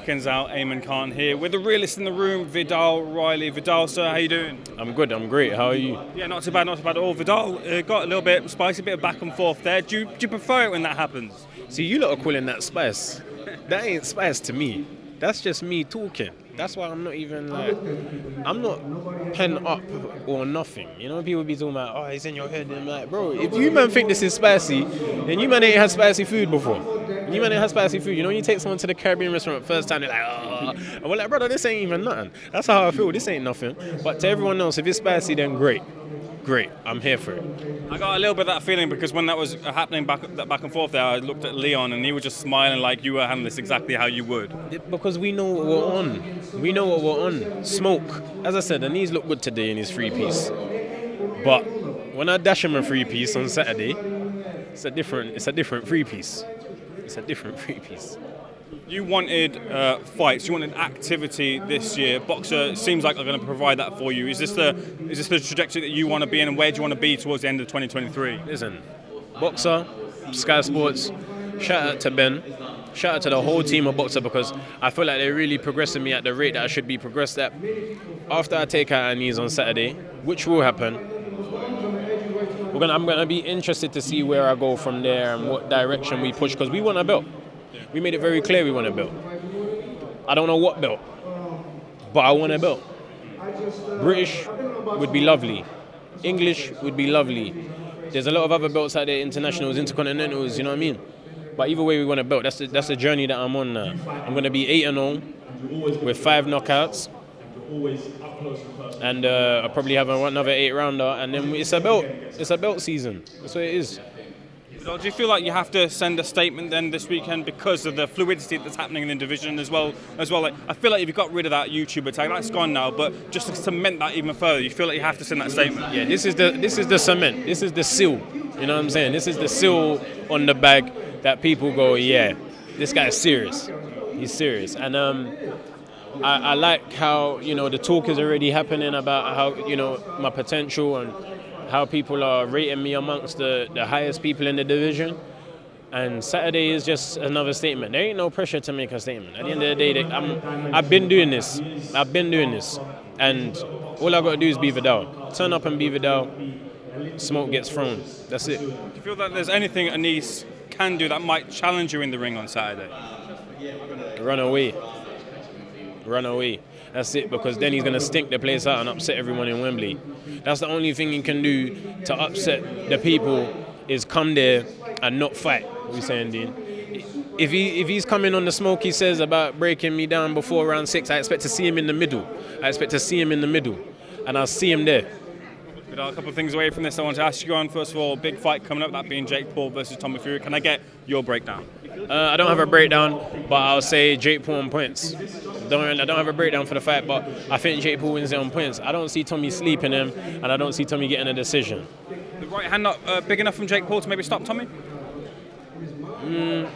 Seconds Out, Eamon Khan here with the realist in the room, Viddal Riley. Viddal, sir, how you doing? I'm good, I'm great. How are you? Yeah, not too bad at all. Viddal got a little bit spicy, a bit of back and forth there. Do you prefer it when that happens? See, you lot are calling that spice. That ain't spice to me. That's just me talking. That's why I'm not even I'm not penned up or nothing. You know, people be talking about, oh, it's in your head. And I'm like, bro, if you man think this is spicy, then you man ain't had spicy food before. You man ain't had spicy food. You know, when you take someone to the Caribbean restaurant first time, they're like, oh. And we're like, brother, this ain't even nothing. That's how I feel. This ain't nothing. But to everyone else, if it's spicy, then great. Great, I'm here for it. I got a little bit of that feeling because when that was happening back and forth there, I looked at Leon and he was just smiling like you were handling this exactly how you would. Because we know what we're on. We know what we're on. Smoke. As I said, the knees look good today in his three-piece. But when I dash him a three-piece on Saturday, it's a different three-piece. It's a different three-piece. You wanted fights, you wanted activity this year. Boxer seems like they're going to provide that for you. Is this the trajectory that you want to be in, and where do you want to be towards the end of 2023? Listen, Boxer, Sky Sports, shout out to Ben, shout out to the whole team of Boxer, because I feel like they're really progressing me at the rate that I should be progressed at. After I take out our knees on Saturday, which will happen, I'm going to be interested to see where I go from there and what direction we push, because we want a belt. We made it very clear we want a belt. I don't know what belt, but I want a belt. British would be lovely. English would be lovely. There's a lot of other belts out there, internationals, intercontinentals, you know what I mean? But either way, we want a belt. That's the journey that I'm on now. I'm going to be 8-0 with 5 knockouts. And I'll probably have another 8-rounder. And then it's a belt. It's a belt season. That's what it is. So do you feel like you have to send a statement then this weekend because of the fluidity that's happening in the division as well? Like, I feel like if you got rid of that YouTuber tag, that's gone now. But just to cement that even further, you feel like you have to send that statement. Yeah, this is the cement. This is the seal. You know what I'm saying? This is the seal on the bag that people go, yeah, this guy is serious. He's serious. And I like how, you know, the talk is already happening about how, you know, my potential and how people are rating me amongst the highest people in the division. And Saturday is just another statement. There ain't no pressure to make a statement. At the end of the day, I've been doing this. And all I got to do is be Viddal. Turn up and be Viddal. Smoke gets thrown. That's it. Do you feel that there's anything Anis can do that might challenge you in the ring on Saturday? Run away. That's it, because then he's going to stink the place out and upset everyone in Wembley. That's the only thing he can do to upset the people, is come there and not fight. What are you saying, Dean? If he's coming on the smoke he says about breaking me down before round 6, I expect to see him in the middle. And I'll see him there. A couple of things away from this I want to ask you on. First of all, big fight coming up, that being Jake Paul versus Tommy Fury. Can I get your breakdown? I don't have a breakdown, but I'll say Jake Paul on points. I don't have a breakdown for the fight, but I think Jake Paul wins it on points. I don't see Tommy sleeping him, and I don't see Tommy getting a decision. The right hand not big enough from Jake Paul to maybe stop Tommy?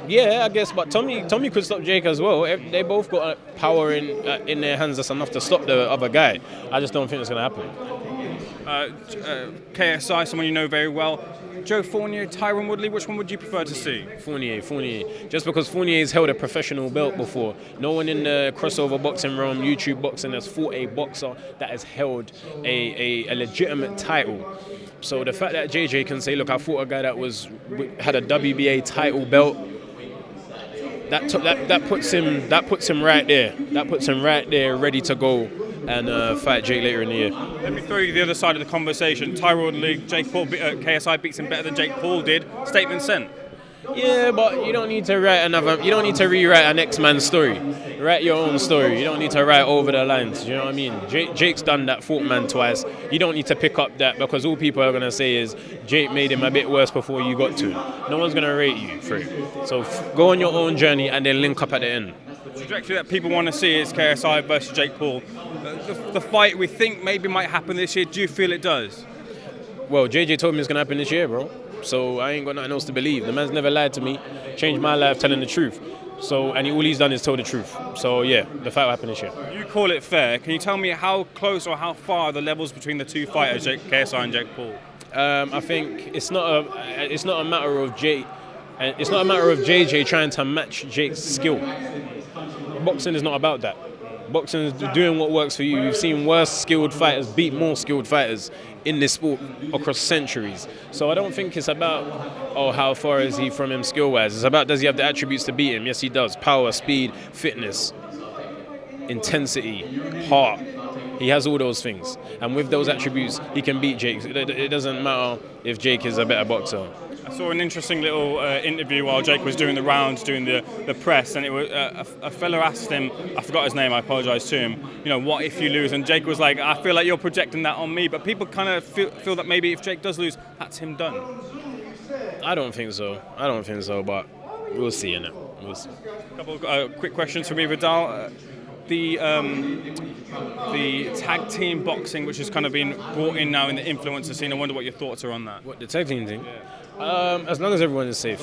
Yeah, I guess, but Tommy could stop Jake as well. They both got power in their hands that's enough to stop the other guy. I just don't think it's going to happen. KSI, someone you know very well. Joe Fournier, Tyron Woodley, which one would you prefer to see? Fournier. Just because Fournier's held a professional belt before. No one in the crossover boxing realm, YouTube boxing, has fought a boxer that has held a legitimate title. So the fact that JJ can say, look, I fought a guy that had a WBA title belt, that puts him right there. That puts him right there, ready to go and fight Jake later in the year. Let me throw you the other side of the conversation. Tyron Woodley, Jake Paul, KSI beats him better than Jake Paul did. Statement sent. Yeah, but you don't need to rewrite an ex-man's story. Write your own story. You don't need to write over the lines. You know what I mean? Jake's done that, fought man twice. You don't need to pick up that, because all people are going to say is Jake made him a bit worse before you got to him. No one's going to rate you for it. So go on your own journey and then link up at the end. The trajectory that people want to see is KSI versus Jake Paul. The fight we think maybe might happen this year, do you feel it does? Well, JJ told me it's going to happen this year, bro. So I ain't got nothing else to believe. The man's never lied to me, changed my life telling the truth. So, and all he's done is tell the truth. So yeah, the fight will happen this year. You call it fair. Can you tell me how close or how far are the levels between the two fighters, KSI and Jake Paul? I think it's not a matter of Jake, and it's not a matter of JJ trying to match Jake's skill. boxing is not about that. Boxing is doing what works for you. We've seen worse skilled fighters beat more skilled fighters in this sport across centuries. So I don't think it's about, oh, how far is he from him skill-wise. It's about, does he have the attributes to beat him? Yes, he does. Power, speed, fitness, intensity, heart. He has all those things. And with those attributes, he can beat Jake. It doesn't matter if Jake is a better boxer. I saw an interesting little interview while Jake was doing the rounds, doing the press, and it was a fella asked him, I forgot his name, I apologise to him, you know, what if you lose? And Jake was like, I feel like you're projecting that on me, but people kind of feel that maybe if Jake does lose, that's him done. I don't think so, but we'll see, innit? We'll see. A couple of quick questions for me, Viddal. The tag team boxing, which has kind of been brought in now in the influencer scene, I wonder what your thoughts are on that. What, the tag team thing? Yeah. As long as everyone is safe.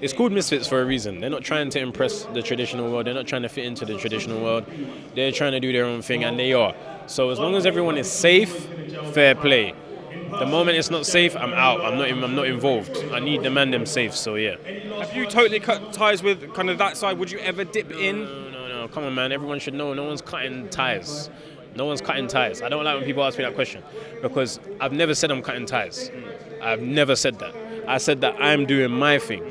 It's called Misfits for a reason. They're not trying to impress the traditional world. They're not trying to fit into the traditional world. They're trying to do their own thing, and they are. So as long as everyone is safe, fair play. The moment it's not safe, I'm out. I'm not involved. I need the man them safe, so yeah. Have you totally cut ties with kind of that side? Would you ever dip in? No. Come on, man. Everyone should know. No one's cutting ties. No one's cutting ties. I don't like when people ask me that question because I've never said I'm cutting ties. I've never said that. I said that I'm doing my thing,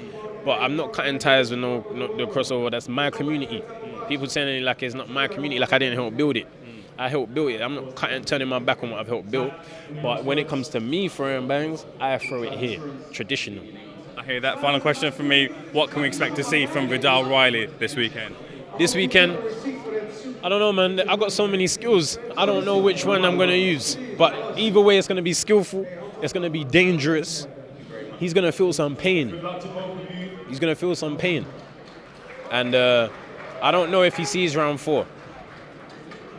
but I'm not cutting ties with no the crossover. That's my community. People saying it like it's not my community, like I didn't help build it. I helped build it. I'm not turning my back on what I've helped build. But when it comes to me throwing bangs, I throw it here, traditional. I hear that. Final question for me. What can we expect to see from Viddal Riley this weekend? This weekend, I don't know, man. I've got so many skills. I don't know which one I'm going to use. But either way, it's going to be skillful. It's going to be dangerous. He's going to feel some pain. And I don't know if he sees round 4.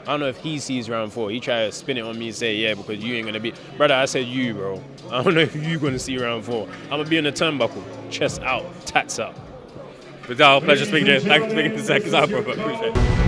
I don't know if he sees round 4. He tried to spin it on me and say, yeah, because you ain't going to be... Brother, I said you, bro. I don't know if you're going to see round 4. I'm going to be in the turnbuckle. Chest out, tats out. Viddal, pleasure speaking to you. Thanks for speaking to SecondsOut, bro. Appreciate it.